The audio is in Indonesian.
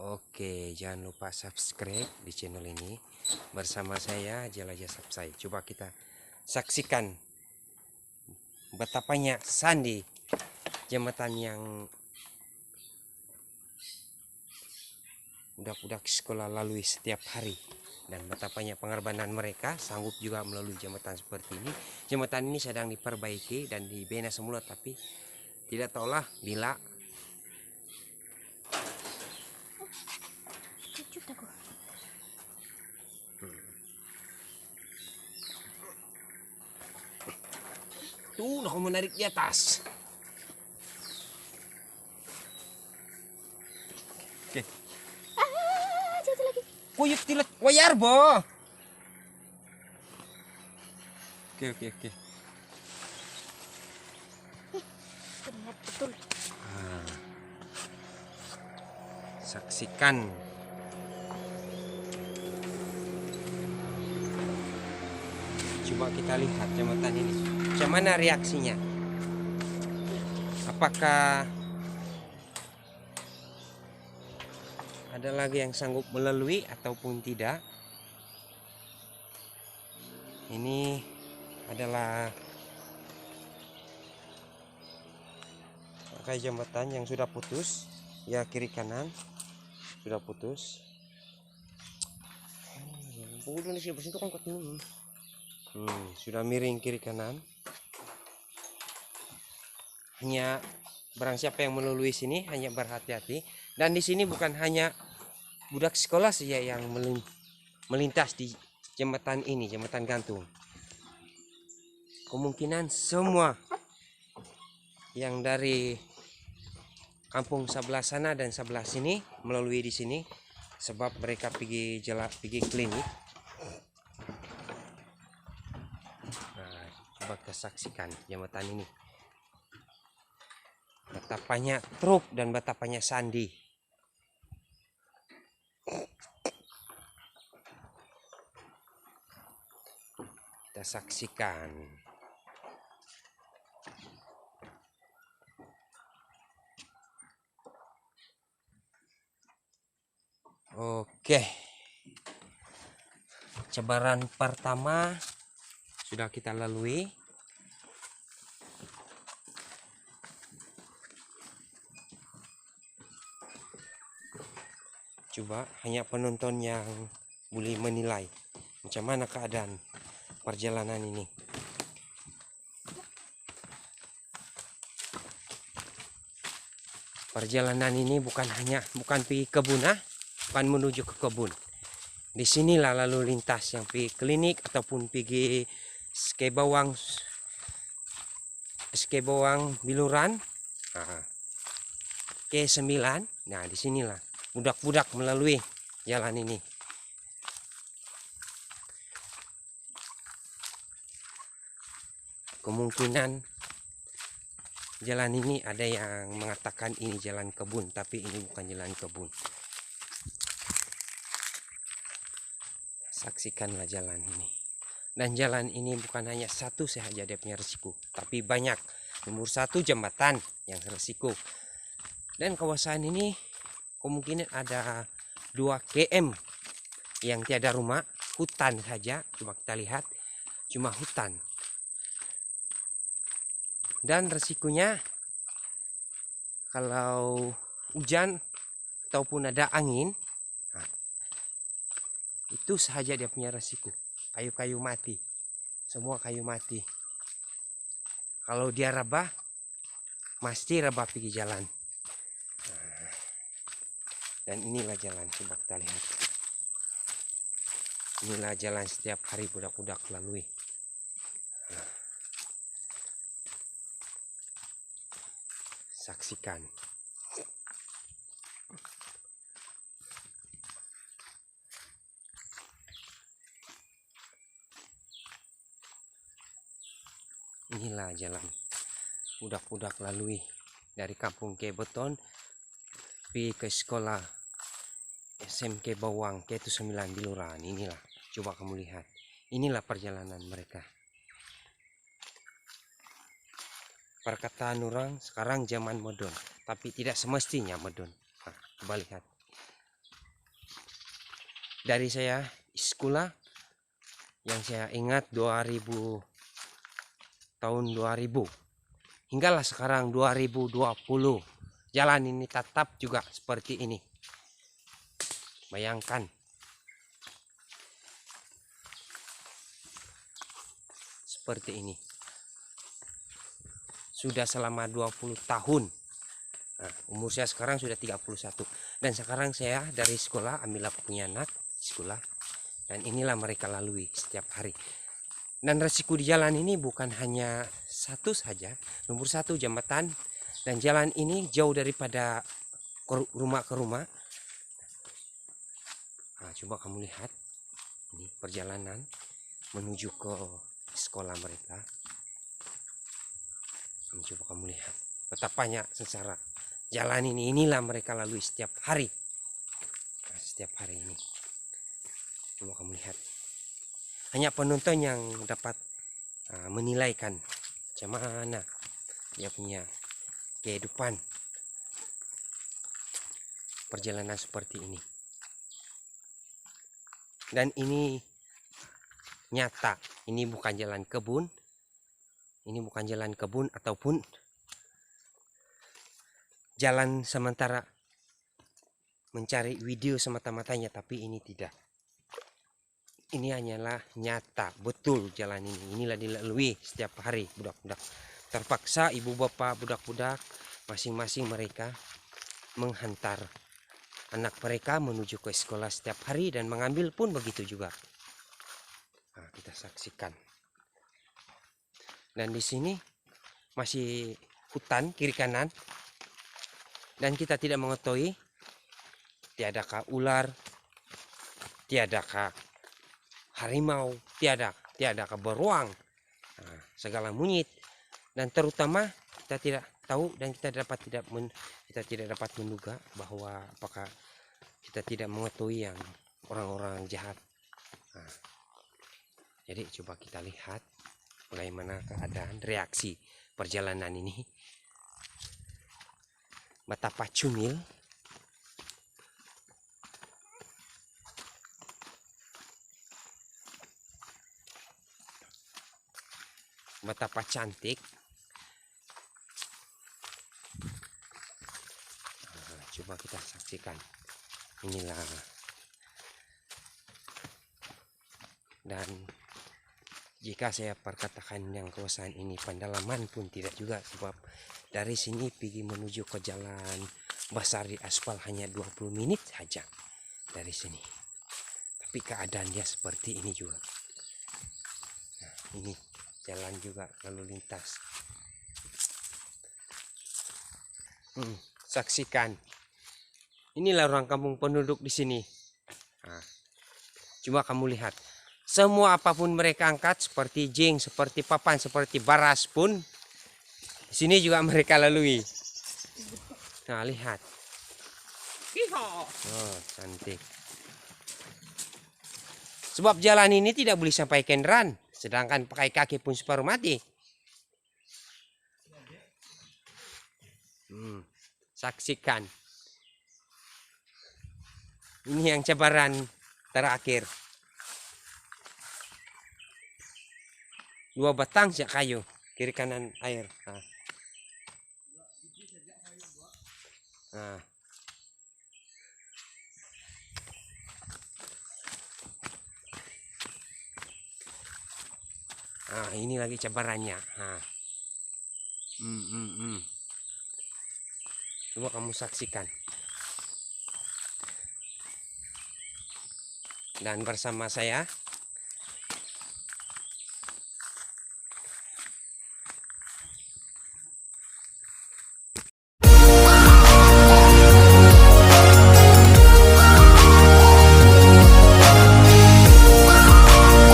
Oke, jangan lupa subscribe di channel ini. Bersama saya Jelajah Sapsai. Coba kita saksikan betapanya Sandi, jembatan yang budak-budak sekolah lalui setiap hari, dan betapanya pengorbanan mereka sanggup juga melalui jembatan seperti ini. Jembatan ini sedang diperbaiki dan dibina semula, tapi tidak tahulah bila tuh aku menarik di atas. Oke. Jatuh lagi. Kuyuk tilet wayar bo. Oke. Terlihat betul. Saksikan. Coba kita lihat jembatan ini. Bagaimana reaksinya? Apakah ada lagi yang sanggup melalui ataupun tidak? Ini adalah pakai jembatan yang sudah putus, ya, kiri kanan sudah putus. Sudah miring kiri kanan. Hanya barang siapa yang melalui sini hanya berhati-hati. Dan di sini bukan hanya budak sekolah saja yang melintas di jembatan ini, jembatan gantung. Kemungkinan semua yang dari kampung sebelah sana dan sebelah sini melalui di sini, sebab mereka pergi klinik. Nah, coba kita saksikan jembatan ini. Betapanya truk dan betapanya Sandi. Kita saksikan. Oke. Cebaran pertama sudah kita lalui. Coba hanya penonton yang boleh menilai macam mana keadaan perjalanan ini. Perjalanan ini bukan pergi kebun, bukan menuju ke kebun. Disinilah lalu lintas yang pergi klinik ataupun pergi Skebawang Biluran, K9. Nah, disinilah budak-budak melalui jalan ini. Kemungkinan jalan ini ada yang mengatakan ini jalan kebun, tapi ini bukan jalan kebun. Saksikanlah jalan ini. Dan jalan ini bukan hanya satu saja dia punya resiko, tapi banyak. Nomor satu jembatan yang resiko. Dan kawasan ini kemungkinan ada 2 km yang tiada rumah, hutan saja. Coba kita lihat, cuma hutan. Dan resikonya kalau hujan ataupun ada angin, itu saja dia punya resiko. Kayu-kayu mati, semua kayu mati. Kalau dia rebah, mesti rebah pergi jalan. Dan inilah jalan, coba kita lihat. Inilah jalan setiap hari budak-budak lalui. Saksikan. Inilah jalan budak-budak lalui dari kampung Kebeton pergi ke sekolah SMK Bawang K9 Biluran. Inilah, coba kamu lihat. Inilah perjalanan mereka. Perkataan orang sekarang zaman modern, tapi tidak semestinya modern. Nah, coba lihat. dari saya sekolah yang saya ingat 2000, tahun 2000 hinggalah sekarang 2020 jalan ini tetap juga seperti ini. Bayangkan, seperti ini sudah selama 20 tahun. Nah, umur saya sekarang sudah 31 dan sekarang saya dari sekolah ambil punya anak sekolah, dan inilah mereka lalui setiap hari. Dan resiko di jalan ini bukan hanya satu saja, nomor satu jembatan, dan jalan ini jauh daripada rumah ke rumah. Nah, coba kamu lihat ini perjalanan menuju ke sekolah mereka. Coba kamu lihat betapa banyak sengsara jalan ini, inilah mereka lalui setiap hari. Nah, setiap hari ini coba kamu lihat, hanya penonton yang dapat menilaikan macam mana dia punya kehidupan perjalanan seperti ini. Dan ini nyata, ini bukan jalan kebun, ini bukan jalan kebun ataupun jalan sementara mencari video semata-matanya, tapi ini tidak. Ini hanyalah nyata, betul jalan ini. Inilah dilalui setiap hari budak-budak. Terpaksa ibu bapak budak-budak masing-masing mereka menghantar anak mereka menuju ke sekolah setiap hari, dan mengambil pun begitu juga. Nah, kita saksikan. Dan di sini masih hutan kiri kanan, dan kita tidak mengetahui tiadakah ular, tiadakah harimau, tiadakah beruang, segala monyet, dan terutama kita tidak tahu dan kita tidak dapat menduga bahwa apakah kita tidak mengetahui yang orang-orang jahat. Nah, jadi coba kita lihat bagaimana keadaan reaksi perjalanan ini. Betapa cumil, betapa cantik. Nah, coba kita saksikan. Inilah. Dan jika saya perkatakan yang kawasan ini pendalaman pun tidak juga, sebab dari sini pergi menuju ke jalan besar di aspal hanya 20 menit saja dari sini. Tapi keadaan dia seperti ini juga. Nah, ini jalan juga lalu lintas. Saksikan. Inilah orang kampung penduduk di sini. Nah, coba kamu lihat. Semua apapun mereka angkat, seperti jing, seperti papan, seperti baras pun di sini juga mereka lalui. Nah, lihat. Oh, cantik. Sebab jalan ini tidak boleh sampai kendaraan, sedangkan pakai kaki pun separuh mati. Saksikan. Ini yang cabaran terakhir. 2 batang sejak kayu kiri kanan air. Nah. Nah, ini lagi cabarannya. Nah. Coba kamu saksikan. Dan bersama saya